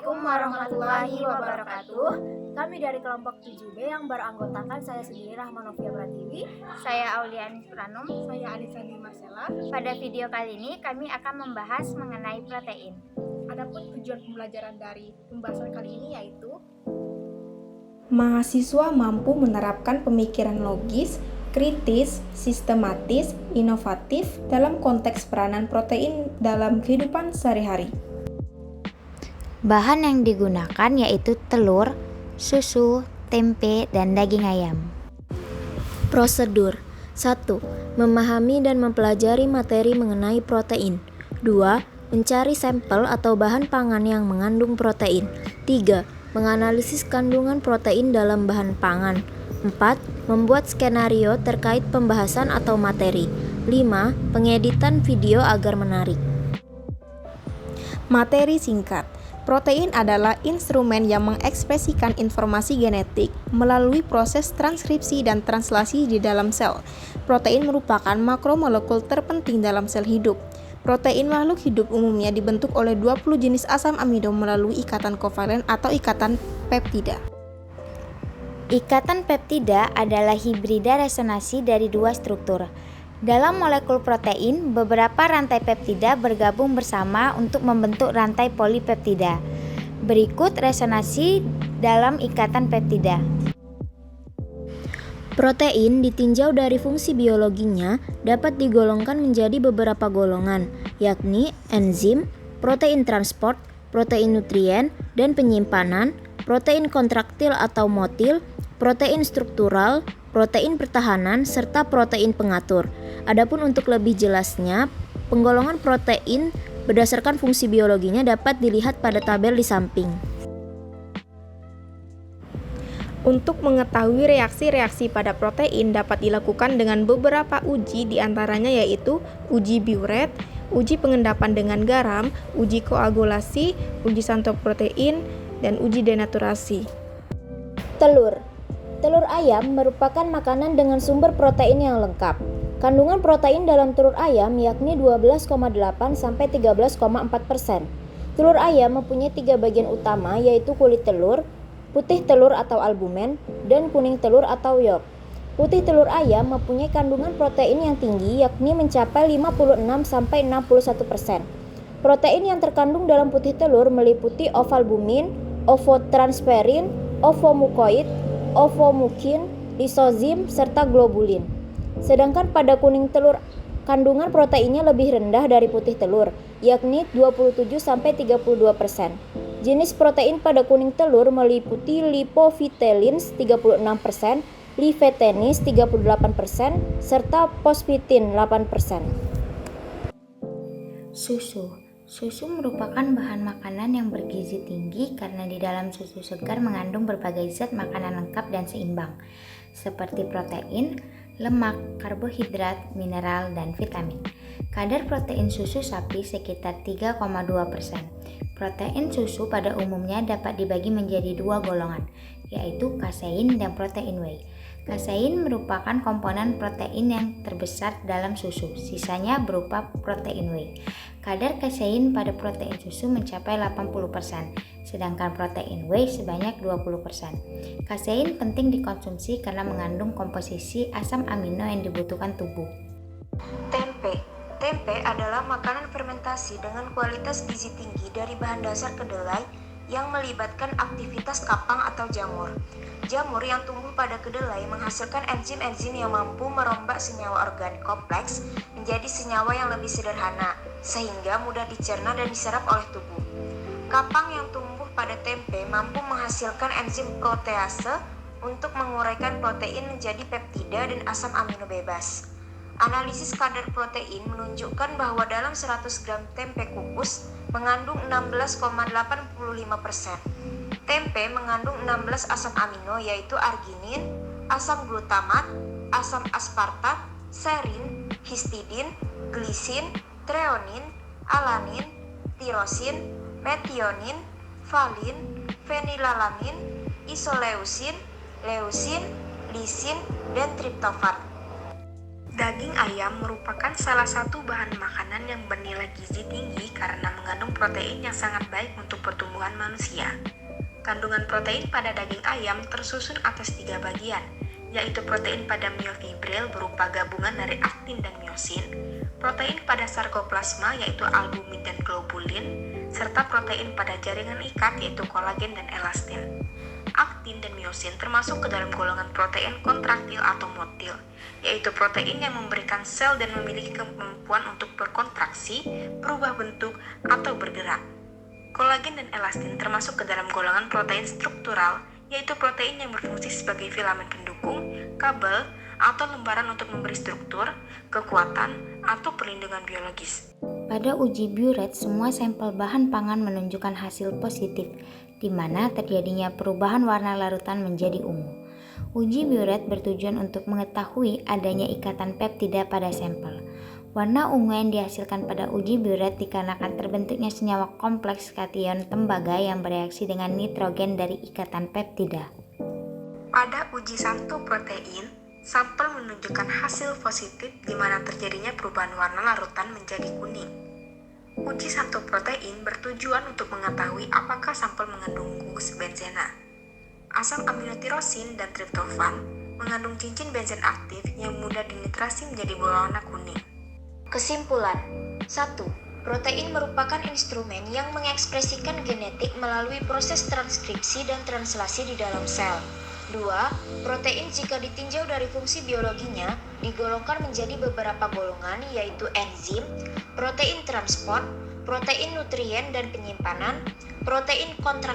Assalamualaikum warahmatullahi wabarakatuh. Kami dari kelompok 7B yang beranggotakan saya sendiri Rahmanovia Pratiwi, Saya Auliani Pranum. Saya Anisani Marcella. Pada video kali ini kami akan membahas mengenai protein. Adapun tujuan pembelajaran dari pembahasan kali ini yaitu mahasiswa mampu menerapkan pemikiran logis, kritis, sistematis, inovatif dalam konteks peranan protein dalam kehidupan sehari-hari. Bahan yang digunakan yaitu telur, susu, tempe, dan daging ayam. prosedur. 1. Memahami dan mempelajari materi mengenai protein. 2. Mencari sampel atau bahan pangan yang mengandung protein. 3. Menganalisis kandungan protein dalam bahan pangan. 4. Membuat skenario terkait pembahasan atau materi. 5. Pengeditan video agar menarik. Materi singkat. Protein adalah instrumen yang mengekspresikan informasi genetik melalui proses transkripsi dan translasi di dalam sel. Protein merupakan makromolekul terpenting dalam sel hidup. Protein makhluk hidup umumnya dibentuk oleh 20 jenis asam amino melalui ikatan kovalen atau ikatan peptida. Ikatan peptida adalah hibrida resonansi dari dua struktur. Dalam molekul protein, beberapa rantai peptida bergabung bersama untuk membentuk rantai polipeptida. Berikut resonansi dalam ikatan peptida. Protein ditinjau dari fungsi biologinya dapat digolongkan menjadi beberapa golongan, yakni enzim, protein transport, protein nutrien dan penyimpanan, protein kontraktil atau motil, protein struktural, protein pertahanan, serta protein pengatur. Adapun untuk lebih jelasnya, penggolongan protein berdasarkan fungsi biologinya dapat dilihat pada tabel di samping. Untuk mengetahui reaksi-reaksi pada protein dapat dilakukan dengan beberapa uji, diantaranya yaitu uji Biuret, uji pengendapan dengan garam, uji koagulasi, uji Santop protein, dan uji denaturasi. Telur. Telur ayam merupakan makanan dengan sumber protein yang lengkap. Kandungan protein dalam telur ayam yakni 12,8 sampai 13,4%. Telur ayam mempunyai 3 bagian utama yaitu kulit telur, putih telur atau albumen, dan kuning telur atau yolk. Putih telur ayam mempunyai kandungan protein yang tinggi yakni mencapai 56 sampai 61%. Protein yang terkandung dalam putih telur meliputi ovalbumin, ovotransferin, ovomukoid, ovomukin, lisozim, serta globulin. Sedangkan pada kuning telur kandungan proteinnya lebih rendah dari putih telur, yakni 27 sampai 32%. Jenis protein pada kuning telur meliputi lipofitellins 36%, livetenis 38%, serta fosfitin 8%. Susu merupakan bahan makanan yang bergizi tinggi karena di dalam susu segar mengandung berbagai zat makanan lengkap dan seimbang, seperti protein, lemak, karbohidrat, mineral, dan vitamin. Kadar protein susu sapi sekitar 3,2%. Protein susu pada umumnya dapat dibagi menjadi dua golongan, yaitu kasein dan protein whey. Kasein merupakan komponen protein yang terbesar dalam susu, sisanya berupa protein whey. Kadar kasein pada protein susu mencapai 80%, sedangkan protein whey sebanyak 20%. Kasein penting dikonsumsi karena mengandung komposisi asam amino yang dibutuhkan tubuh. Tempe adalah makanan fermentasi dengan kualitas gizi tinggi dari bahan dasar kedelai yang melibatkan aktivitas kapang atau jamur. Jamur yang tumbuh pada kedelai menghasilkan enzim-enzim yang mampu merombak senyawa organik kompleks menjadi senyawa yang lebih sederhana, sehingga mudah dicerna dan diserap oleh tubuh. Kapang yang tumbuh pada tempe mampu menghasilkan enzim protease untuk menguraikan protein menjadi peptida dan asam amino bebas. Analisis kadar protein menunjukkan bahwa dalam 100 gram tempe kukus mengandung 16,85%. Tempe mengandung 16 asam amino yaitu arginin, asam glutamat, asam aspartat, serin, histidin, glisin, treonin, alanin, tirosin, metionin, valin, fenilalanin, isoleusin, leusin, lisin, dan triptofan. Daging ayam merupakan salah satu bahan makanan yang bernilai gizi tinggi karena mengandung protein yang sangat baik untuk pertumbuhan manusia. Kandungan protein pada daging ayam tersusun atas 3 bagian, yaitu protein pada miofibril berupa gabungan dari aktin dan miosin, protein pada sarkoplasma yaitu albumin dan globulin, serta protein pada jaringan ikat yaitu kolagen dan elastin. Aktin dan miosin termasuk ke dalam golongan protein kontraktil atau motil, yaitu protein yang memberikan sel dan memiliki kemampuan untuk berkontraksi, berubah bentuk, atau bergerak. Kolagen dan elastin termasuk ke dalam golongan protein struktural, yaitu protein yang berfungsi sebagai filamen pendukung, kabel, atau lembaran untuk memberi struktur, kekuatan, atau perlindungan biologis. Pada uji Biuret, semua sampel bahan pangan menunjukkan hasil positif, di mana terjadinya perubahan warna larutan menjadi ungu. Uji Biuret bertujuan untuk mengetahui adanya ikatan peptida pada sampel. Warna ungu yang dihasilkan pada uji Biuret dikarenakan terbentuknya senyawa kompleks kation tembaga yang bereaksi dengan nitrogen dari ikatan peptida. Pada uji santu protein, sampel menunjukkan hasil positif di mana terjadinya perubahan warna larutan menjadi kuning. Uji santu protein bertujuan untuk mengetahui apakah sampel mengandung gugus benzena. Asam aminotirosin dan triptofan mengandung cincin benzen aktif yang mudah dinitrasi menjadi berwarna kuning. Kesimpulan 1. Protein merupakan instrumen yang mengekspresikan genetik melalui proses transkripsi dan translasi di dalam sel. 2. Protein jika ditinjau dari fungsi biologinya digolongkan menjadi beberapa golongan yaitu enzim, protein transport, protein nutrien dan penyimpanan, protein kontra